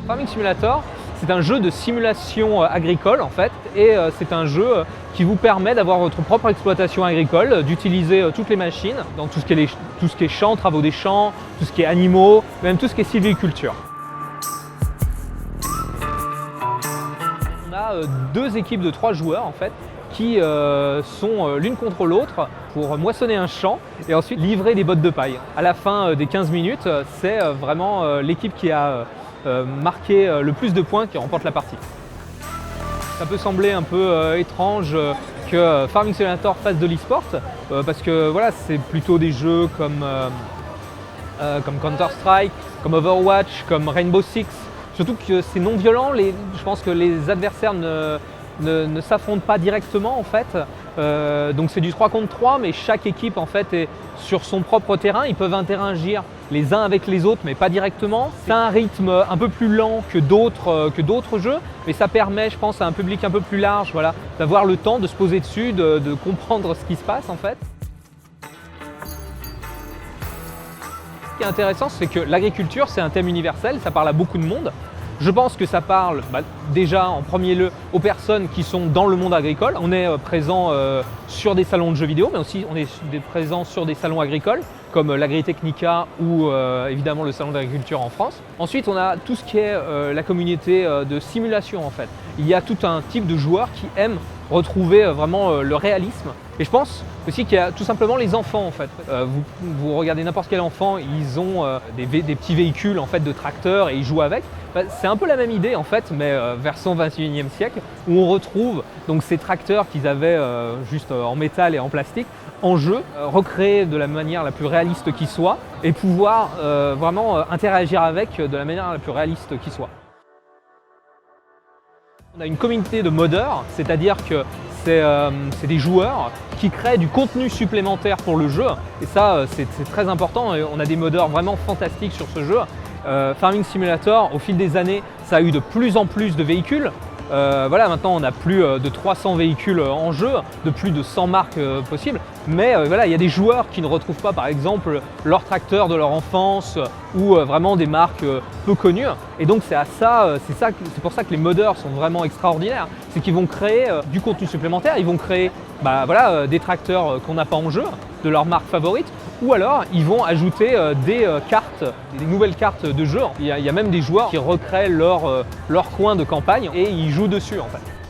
Farming Simulator, c'est un jeu de simulation agricole en fait, et c'est un jeu qui vous permet d'avoir votre propre exploitation agricole, d'utiliser toutes les machines dans tout ce qui est champs, travaux des champs, tout ce qui est animaux, même tout ce qui est sylviculture. On a deux équipes de 3 joueurs en fait, qui sont l'une contre l'autre pour moissonner un champ et ensuite livrer des bottes de paille. À la fin des 15 minutes, c'est vraiment l'équipe qui a marqué le plus de points qui remporte la partie. Ça peut sembler un peu étrange que Farming Simulator fasse de l'e-sport parce que voilà, c'est plutôt des jeux comme Counter-Strike, comme Overwatch, comme Rainbow Six. Surtout que c'est non violent, je pense que les adversaires ne s'affrontent pas directement en fait. Donc c'est du 3 contre 3, mais chaque équipe en fait est sur son propre terrain. Ils peuvent interagir les uns avec les autres, mais pas directement. C'est un rythme un peu plus lent que d'autres jeux, mais ça permet, je pense, à un public un peu plus large, voilà, d'avoir le temps de se poser dessus, de comprendre ce qui se passe en fait. Ce qui est intéressant, c'est que l'agriculture, c'est un thème universel, ça parle à beaucoup de monde. Je pense que ça parle déjà en premier lieu aux personnes qui sont dans le monde agricole. On est présent sur des salons de jeux vidéo, mais aussi on est présent sur des salons agricoles comme l'Agritechnica ou évidemment le salon d'agriculture en France. Ensuite, on a tout ce qui est la communauté de simulation en fait. Il y a tout un type de joueurs qui aiment retrouver vraiment le réalisme. Et je pense aussi qu'il y a tout simplement les enfants en fait. Vous regardez n'importe quel enfant, ils ont des petits véhicules en fait de tracteurs et ils jouent avec. C'est un peu la même idée en fait, mais version 21e siècle, où on retrouve donc ces tracteurs qu'ils avaient juste en métal et en plastique en jeu, recréer de la manière la plus réaliste qui soit et pouvoir vraiment interagir avec de la manière la plus réaliste qui soit. On a une communauté de modeurs, c'est-à-dire que c'est des joueurs qui créent du contenu supplémentaire pour le jeu. Et ça, c'est très important. Et on a des modeurs vraiment fantastiques sur ce jeu. Farming Simulator, au fil des années, ça a eu de plus en plus de véhicules. Voilà, maintenant on a plus de 300 véhicules en jeu, de plus de 100 marques possibles. Mais voilà, il y a des joueurs qui ne retrouvent pas par exemple leur tracteur de leur enfance ou vraiment des marques peu connues. Et donc c'est pour ça que les modeurs sont vraiment extraordinaires. C'est qu'ils vont créer du contenu supplémentaire, ils vont créer des tracteurs qu'on n'a pas en jeu, de leur marque favorite, ou alors ils vont ajouter des nouvelles cartes de jeu. Il y a même des joueurs qui recréent leur coin de campagne et ils jouent dessus en fait.